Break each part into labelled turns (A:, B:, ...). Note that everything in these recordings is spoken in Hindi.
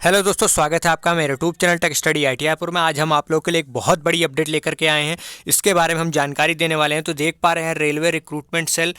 A: हेलो दोस्तों, स्वागत है आपका मेरे YouTube channel tech study I T में। आज हम आप लोगों के लिए एक बहुत बड़ी अपडेट लेकर के आए हैं। इसके बारे में हम जानकारी देने वाले हैं। तो देख पा रहे हैं railway recruitment cell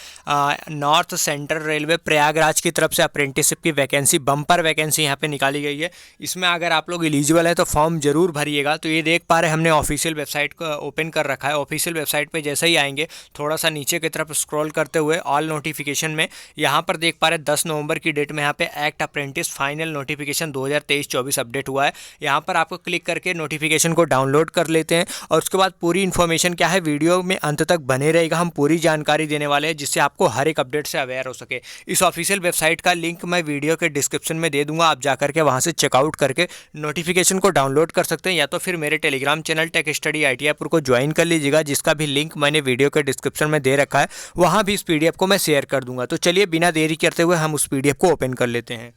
A: north central railway Prayagraj की तरफ से अप्रेंटिसशिप की वैकेंसी, बम्पर वैकेंसी यहाँ पे निकाली गई है। इसमें अगर आप लोग एलिजिबल है तो फॉर्म जरूर भरिएगा। तो ये देख पा रहे हैं, हमने ऑफिशियल वेबसाइट को ओपन कर रखा है। ऑफिशियल वेबसाइट पर जैसे ही आएंगे, थोड़ा सा नीचे की तरफ स्क्रॉल करते हुए ऑल नोटिफिकेशन में यहाँ पर देख पा रहे हैं 10 नवंबर की डेट में यहाँ पे act apprentice final notification 2023-24 update हुआ है। यहाँ पर आपको क्लिक करके नोटिफिकेशन को डाउनलोड कर लेते हैं और उसके बाद पूरी इन्फॉर्मेशन क्या है, वीडियो में अंत तक बने रहेगा। हम पूरी जानकारी देने वाले हैं जिससे आपको हर एक अपडेट से अवेयर हो सके। इस ऑफिशियल वेबसाइट का लिंक मैं वीडियो के डिस्क्रिप्शन में दे दूंगा। आप जाकर के वहाँ से चेकआउट करके नोटिफिकेशन को डाउनलोड कर सकते हैं, या तो फिर मेरे टेलीग्राम चैनल टेक स्टडी आई को ज्वाइन कर लीजिएगा, जिसका भी लिंक मैंने वीडियो के डिस्क्रिप्शन में दे रखा है। वहाँ भी इस पीडीएफ को मैं शेयर कर दूंगा। तो चलिए बिना देरी करते हुए हम उस पीडीएफ को ओपन कर लेते हैं।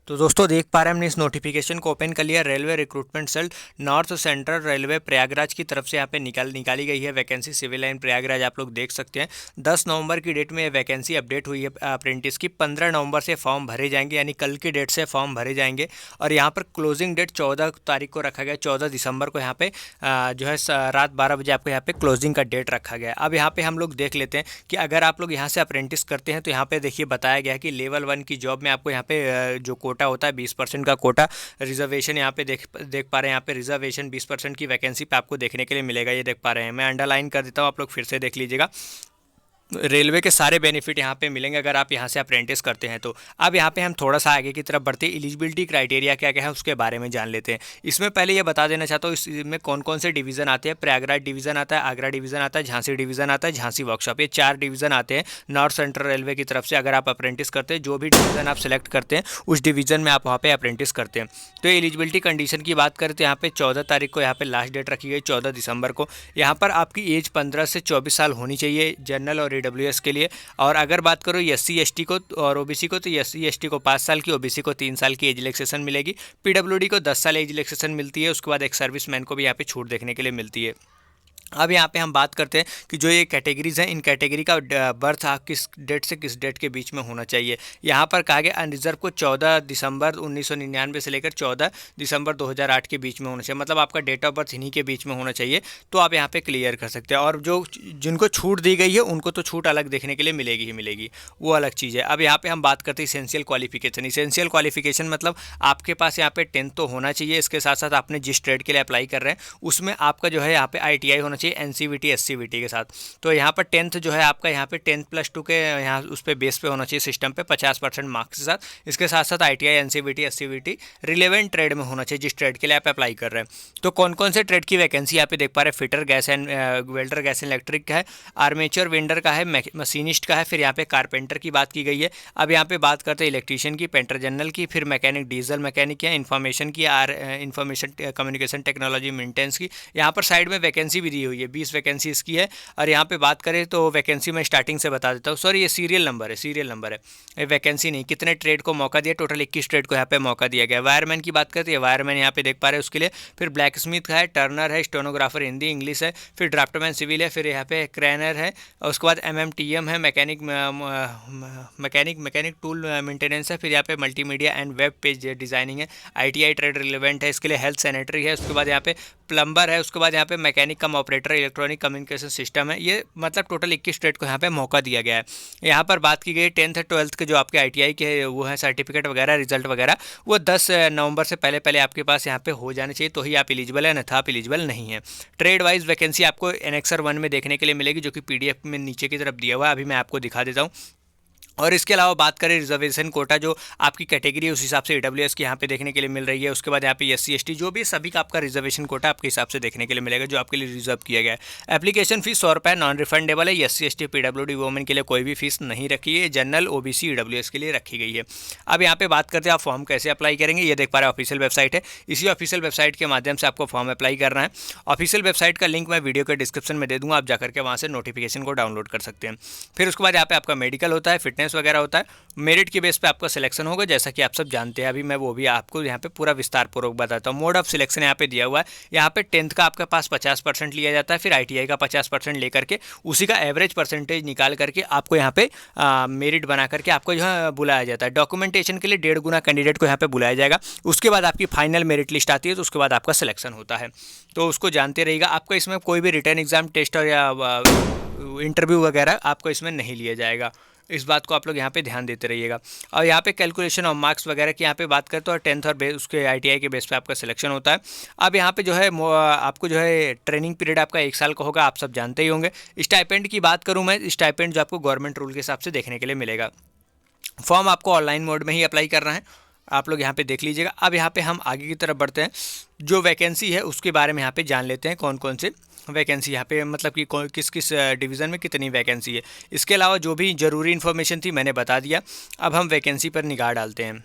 A: तो दोस्तों देख पा रहे हैं, हमने इस नोटिफिकेशन को ओपन कर लिया। Railway recruitment cell north central railway Prayagraj की तरफ से यहाँ पे निकाली गई है वैकेंसी, सिविल लाइन प्रयागराज। आप लोग देख सकते हैं 10 नवंबर की डेट में ये वैकेंसी अपडेट हुई है अप्रेंटिस की। 15 नवंबर से फॉर्म भरे जाएंगे, यानी कल की डेट से फॉर्म भरे जाएंगे। और यहाँ पर क्लोजिंग डेट 14 तारीख को रखा गया। 14 दिसंबर को यहाँ पे जो है रात 12 बजे आपको यहाँ पे क्लोजिंग का डेट रखा गया। अब यहाँ पे हम लोग देख लेते हैं कि अगर आप लोग यहाँ से अप्रेंटिस करते हैं तो यहाँ पे देखिए बताया गया है कि लेवल 1 की जॉब में आपको यहाँ पे जो कोटा होता है 20% का कोटा रिजर्वेशन यहाँ पे देख पा रहे हैं। यहाँ पे रिजर्वेशन 20% की वैकेंसी पे आपको देखने के लिए मिलेगा। ये देख पा रहे हैं, मैं अंडरलाइन कर देता हूँ, आप लोग फिर से देख लीजिएगा। रेलवे के सारे बेनिफिट यहाँ पे मिलेंगे अगर आप यहाँ से अप्रेंटिस करते हैं तो। अब यहाँ पे हम थोड़ा सा आगे की तरफ बढ़ते हैं। एलिजिबिलिटी क्राइटेरिया क्या क्या है उसके बारे में जान लेते हैं। इसमें पहले ये बता देना चाहता हूँ, इसमें कौन कौन से डिवीज़न आते हैं। प्रयागराज डिवीज़न आता है, आगरा डिवीज़न आता है, झांसी डिवीज़न आता है, झांसी वर्कशॉप, ये 4 डिवीज़न आते हैं नॉर्थ सेंट्रल रेलवे की तरफ से। अगर आप अप्रेंटिस करते हैं, जो भी डिवीज़न आप सेलेक्ट करते हैं उस डिवीज़न में आप वहाँ पर अप्रेंटिस करते हैं। तो एलिजिबिलिटी कंडीशन की बात करें तो यहाँ पे 14 तारीख को यहाँ पे लास्ट डेट रखी गई, 14 दिसंबर को। यहाँ पर आपकी एज 15 से 24 साल होनी चाहिए जनरल और ईडब्ल्यूएस के लिए। और अगर बात करो एससी एसटी को और ओबीसी को, तो एससी एसटी को 5 साल की, ओबीसी को 3 साल की एज रिलैक्सेशन मिलेगी। पीडब्ल्यूडी को 10 साल एज रिलैक्सेशन मिलती है। उसके बाद एक सर्विसमैन को भी यहाँ पे छूट देखने के लिए मिलती है। अब यहाँ पे हम बात करते हैं कि जो ये कैटेगरीज हैं, इन कैटेगरी का बर्थ किस डेट से किस डेट के बीच में होना चाहिए। यहाँ पर कहा गया अनरिजर्व को 14 दिसंबर 1999 से लेकर 14 दिसंबर 2008 के बीच में होना चाहिए। मतलब आपका डेट ऑफ बर्थ इन्हीं के बीच में होना चाहिए, तो आप यहाँ पे क्लियर कर सकते हैं। और जो जिनको छूट दी गई है उनको तो छूट अलग देखने के लिए मिलेगी ही मिलेगी, वो अलग चीज़ है। अब यहाँ पर हम बात करते हैं इसेंशियल क्वालिफिकेशन। इसेंशियल क्वालिफिकेशन मतलब आपके पास यहाँ पे 10th तो होना चाहिए। इसके साथ साथ आपने जिस ट्रेड के लिए अप्लाई कर रहे हैं उसमें आपका जो है यहाँ पे ITI होना चाहिए एनसीवीटी एससीवीटी के साथ। तो यहाँ पर 10th जो है आपका यहाँ पे 10+2 के यहाँ उस पर बेस पे होना चाहिए सिस्टम पे 50% मार्क्स के साथ। इसके साथ साथ ITI NCVT SCVT relevant trade में होना चाहिए जिस ट्रेड के लिए आप अप्लाई कर रहे हैं। तो कौन कौन से ट्रेड की वैकेंसी यहाँ पे देख पा रहे हैं। Fitter gas and welder gas and electric का है, आर्मेचर वेंडर का है, मशीनिस्ट का है, फिर यहाँ पे कारपेंटर की बात की गई है। अब यहाँ पे बात करते हैं इलेक्ट्रीशियन की, पेंटर जनरल की, फिर मैकेनिक डीजल मैकेनिक है, इन्फॉर्मेशन की, इन्फॉर्मेशन कम्युनिकेशन टेक्नोलॉजी मेंटेनेंस की। यहाँ पर साइड में वैकेंसी भी दी हुई है, 20 वैकेंसी इसकी है। और यहाँ पे बात करें तो वैकेंसी मैं स्टार्टिंग से बता देता हूँ। सॉरी, ये सीरियल नंबर है, ये वैकेंसी नहीं। कितने ट्रेड को मौका दिया, टोटल 21 ट्रेड को यहाँ पे मौका दिया गया। वायरमैन की बात करते हैं, वायरमैन यहाँ पे देख पा रहे हैं उसके लिए। फिर ब्लैक स्मिथ है, टर्नर है, स्टेनोग्राफर हिंदी इंग्लिश है, फिर ड्राफ्टमैन सिविल है, फिर यहाँ पे क्रैनर है, और उसके बाद MMTM है, मैकेनिक टूल मेंटेनेंस है, फिर यहाँ पे multimedia and web page designing है, ITI ट्रेड रिलेवेंट है, इसके लिए हेल्थ सैनिटरी है, उसके बाद यहाँ पे प्लम्बर है, उसके बाद यहाँ पे मैकेनिक कम ऑपरेटर इलेक्ट्रॉनिक कम्युनिकेशन सिस्टम है। ये मतलब टोटल 21 ट्रेड को यहाँ पे मौका दिया गया है। यहाँ पर बात की गई 10th 12th के जो आपके ITI के वो है सर्टिफिकेट वगैरह रिजल्ट वगैरह, वो 10 नवंबर से पहले आपके पास यहाँ पे हो जाने चाहिए, तो ही आप एलिजिबल है, अन्यथा आप एलिजिबल नहीं है। ट्रेड वाइज वैकेंसी आपको एनेक्सर 1 में देखने के लिए मिलेगी, जो कि PDF में नीचे की तरफ दिया हुआ है। अभी मैं आपको दिखा देता हूँ। और इसके अलावा बात करें रिजर्वेशन कोटा, जो आपकी कैटेगरी है उस हिसाब से EWS की यहाँ पे देखने के लिए मिल रही है। उसके बाद यहाँ पे SC ST जो भी सभी का आपका रिजर्वेशन कोटा आपके हिसाब से देखने के लिए मिलेगा, जो आपके लिए रिजर्व किया गया है। एप्लीकेशन फीस 100 रुपये नॉन रिफंडेबल है। SC ST PWD वोमेन के लिए कोई भी फीस नहीं रखी है, जनरल OBC EWS के लिए रखी गई है। अब यहाँ पे बात करते हैं आप फॉर्म कैसे अप्लाई करेंगे। ये देख पा रहे हैं ऑफिशियल वेबसाइट है, इसी ऑफिशियल वेबसाइट के माध्यम से आपको फॉर्म अप्लाई करना है। ऑफिशियल वेबसाइट का लिंक मैं वीडियो के डिस्क्रिप्शन में दे दूँगा, आप जाकर के वहाँ से नोटिफिकेशन को डाउनलोड कर सकते हैं। फिर उसके बाद यहाँ पे आपका मेडिकल होता है, फिटनेस प्रेफरेंस वगैरह होता है, मेरिट के बेस पे आपका सिलेक्शन होगा, जैसा कि आप सब जानते हैं। अभी मैं वो भी आपको यहाँ पे पूरा विस्तार पूर्वक बताता हूँ। मोड ऑफ सिलेक्शन यहाँ पे दिया हुआ है। यहाँ पे 10th का आपके पास 50% लिया जाता है, फिर ITI का 50% लेकर के उसी का एवरेज परसेंटेज निकाल करके आपको यहाँ पे मेरिट बना करके आपको जो है बुलाया जाता है। डॉक्यूमेंटेशन के लिए 1.5 गुना कैंडिडेट को यहाँ पे बुलाया जाएगा। उसके बाद आपकी फाइनल मेरिट लिस्ट आती है, तो उसके बाद आपका सिलेक्शन होता है, तो उसको जानते रहिएगा। आपका इसमें कोई भी रिटर्न एग्जाम, टेस्ट और या इंटरव्यू वगैरह आपको इसमें नहीं लिया जाएगा। इस बात को आप लोग यहाँ पे ध्यान देते रहिएगा। और यहाँ पे कैलकुलेशन और मार्क्स वगैरह की यहाँ पे बात करते हैं, और 10th और उसके ITI के बेस पे आपका सिलेक्शन होता है। अब यहाँ पे जो है आपको जो है ट्रेनिंग पीरियड आपका 1 साल का होगा, आप सब जानते ही होंगे। स्टाइपेंड की बात करूँ मैं, स्टाइपेंड जो आपको गवर्नमेंट रूल के हिसाब से देखने के लिए मिलेगा। फॉर्म आपको ऑनलाइन मोड में ही अप्लाई करना है, आप लोग यहाँ पे देख लीजिएगा। अब यहाँ पे हम आगे की तरफ बढ़ते हैं, जो वैकेंसी है उसके बारे में यहाँ पे जान लेते हैं, कौन कौन से वैकेंसी यहाँ पे मतलब कि किस किस डिवीज़न में कितनी वैकेंसी है। इसके अलावा जो भी ज़रूरी इन्फॉर्मेशन थी मैंने बता दिया। अब हम वैकेंसी पर निगाह डालते हैं।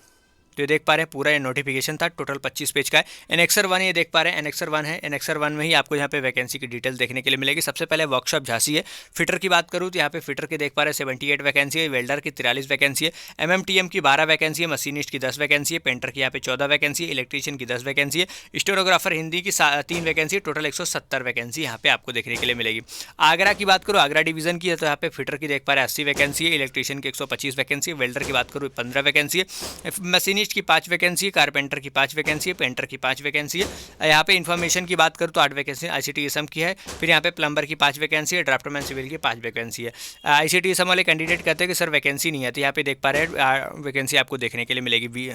A: तो ये देख पा रहे हैं पूरा ये नोटिफिकेशन था, टोटल 25 पेज का है। एनेक्सर 1 ये देख पा रहे हैं, एनेक्सर 1 है। एनेक्सर 1 में ही आपको यहाँ पे वैकेंसी की डिटेल देखने के लिए मिलेगी। सबसे पहले वर्कशॉप झांसी है। फिटर की बात करूँ तो यहाँ पे फिटर के देख पा रहे हैं 78 वैकेंसी है, वेल्डर की 43 वैकेंसी है, MMTM की 12 वैकेंसी है, मशीनिस्ट की 10 वैकेंसी है, पेंटर की यहाँ पे 14 वैकेंसी है, इलेक्ट्रीशियन की 10 वैकेंसी है, स्टेनोग्राफर हिंदी की 3 वैकेंसी है। टोटल 170 वैकेंसी यहाँ पे आपको देखने के लिए मिलेगी। आगरा की बात करूँ, आगरा डिवीजन की है, तो यहाँ पे फिटर की देख पा रहे हैं 80 वैकेंसी है, इलेक्ट्रीशियन की 125 वैकेंसी है, वेल्डर की बात करूँ 15 वैकेंसी है, मशीनिस्ट की 5 वैकेंसी, कारपेंटर की 5 वैकेंसी है, पेंटर की 5 वैकेंसी है। यहाँ पे इन्फॉर्मेशन की बात करूँ तो 8 वैकेंसी ICTSM की है। फिर यहाँ पे प्लम्बर की 5 वैकेंसी है, ड्राफ्टमैन सिविल की 5 वैकेंसी है। ICTSM वाले कैंडिडेट कहते हैं कि सर वैकेंसी नहीं है, तो यहाँ पे देख पा रहे हैं वैकेंसी आपको देखने के लिए मिलेगी।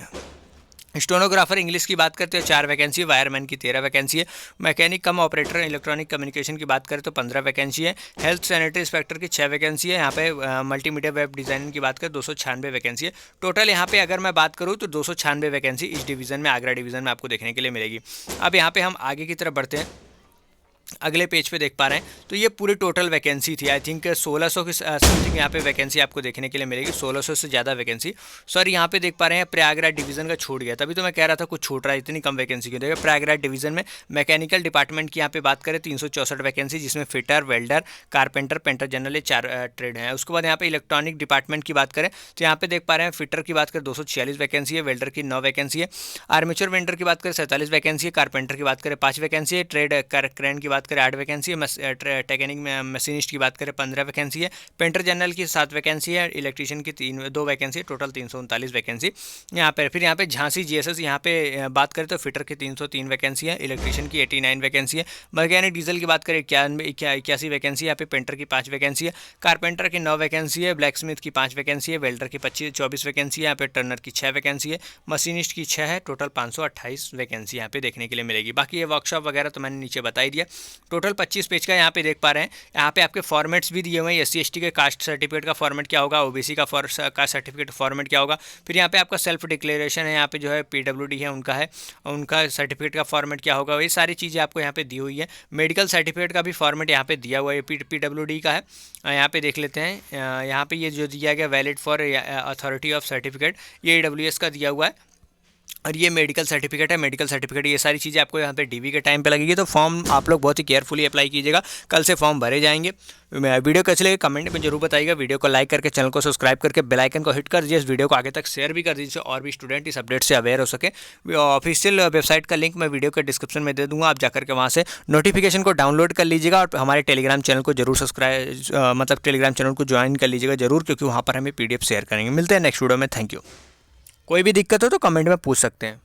A: स्टेनोग्राफर इंग्लिश की बात करते हैं 4 वैकेंसी, वायरमैन की 13 वैकेंसी है, मैकेनिक कम ऑपरेटर इलेक्ट्रॉनिक कम्युनिकेशन की बात करें तो 15 वैकेंसी है, हेल्थ सैनिटरी इंस्पेक्टर की 6 वैकेंसी है। यहाँ पे मल्टीमीडिया वेब डिज़ाइनिंग की बात करें 296 वैकेंसी है। टोटल यहाँ पे अगर मैं बात करूँ तो 296 वैकेंसी इस डिवीज़न में, आगरा डिवीज़न में आपको देखने के लिए मिलेगी। अब यहाँ पे हम आगे की तरफ बढ़ते हैं, अगले पेज पे देख पा रहे हैं तो ये पूरी टोटल वैकेंसी थी। आई थिंक 1600 की समथिंग यहाँ पे वैकेंसी आपको देखने के लिए मिलेगी, 1600 से ज़्यादा वैकेंसी। सर यहाँ पे देख पा रहे हैं प्रयागराज डिवीज़न का छूट गया, तभी तो मैं कह रहा था कुछ छूट रहा है, इतनी कम वैकेंसी क्यों। देखिए प्रयागराज डिवीज़न में मैकेनिकल डिपार्टमेंट की यहाँ पे बात करें 364 वैकेंसी, जिसमें fitter, welder, carpenter, painter general, ये 4 ट्रेड हैं। उसके बाद यहाँ पे इलेक्ट्रॉनिक डिपार्टमेंट की बात करें तो यहाँ पे देख पा रहे हैं फिटर की बात करें 246 वैकेंसी है, वेल्डर की 9 वैकेंसी है, आर्मेचर वेंडर की बात करें 47 वैकेंसी है, कारपेंटर की बात करें 5 वैकेंसी है, ट्रेड क्रेन की बात करें 8 वैकेंसी है, टेक्निक में मशीनिस्ट की बात करें 15 वैकेंसी है, पेंटर जनरल की 7 वैकेंसी है, इलेक्ट्रीशियन की 2 वैकेंसी है, टोटल 339 वैकेंसी यहाँ पर। फिर यहाँ पे झांसी GSS यहाँ पे बात करें तो फिटर की 303 वैकेंसी है, इलेक्ट्रीशियन की 89 वैकेंसी है, मैकेनिक डीजल की बात करें 81 वैकेंसी, यहाँ पे पेंटर की 5 वैकेंसी है, कारपेंटर की 9 वैकेंसी है, ब्लैक स्मिथ की 5 वैकेंसी है, वेल्डर की 24 वैकेंसी है, यहाँ पे टर्नर की 6 वैकेंसी है, मशीनिस्ट की 6 है, टोटल 528 वैकेंसी यहाँ पे देखने के लिए मिलेगी। बाकी ये वर्कशॉप वगैरह तो मैंने नीचे बता ही दिया। टोटल 25 पेज का यहाँ पे देख पा रहे हैं। यहाँ पे आपके फॉर्मेट्स भी दिए हुए हैं, SC ST के कास्ट सर्टिफिकेट का फॉर्मेट क्या होगा, OBC का कास्ट सर्टिफिकेट फॉर्मेट क्या होगा। फिर यहाँ पे आपका सेल्फ डिक्लेरेशन है, यहाँ पे जो है PWD है उनका सर्टिफिकेट का फॉर्मेट क्या होगा, ये सारी चीज़ें आपको यहाँ पे दी हुई है। मेडिकल सर्टिफिकेट का भी फॉर्मेट यहाँ पे दिया हुआ है, PWD का है। यहाँ पे देख लेते हैं, यहाँ पे ये जो दिया गया valid for authority of certificate, ये AWS का दिया हुआ है, और ये मेडिकल सर्टिफिकेट है। मेडिकल सर्टिफिकेट ये सारी चीज़ें आपको यहाँ पे DV के टाइम पे लगेगी, तो फॉर्म आप लोग बहुत ही केयरफुली अप्लाई कीजिएगा, कल से फॉर्म भरे जाएंगे। वीडियो कैसे लगे कमेंट में जरूर बताइएगा। वीडियो को लाइक करके चैनल को सब्सक्राइब करके बेल आइकन को हिट कर दीजिए, इस वीडियो को आगे तक शेयर भी कर दीजिए और भी स्टूडेंट इस अपडेट से अवेयर हो सके। ऑफिशियल वेबसाइट का लिंक मैं वीडियो के डिस्क्रिप्शन में दे दूँगा, आप जाकर के वहाँ से नोटिफिकेशन को डाउनलोड कर लीजिएगा, और हमारे टेलीग्राम चैनल को जरूर सब्सक्राइब मतलब टेलीग्राम चैनल को ज्वाइन कर लीजिएगा जरूर, क्योंकि वहाँ पर हमें PDF शेयर करेंगे। मिलते हैं नेक्स्ट वीडियो में, थैंक यू। कोई भी दिक्कत हो तो कमेंट में पूछ सकते हैं।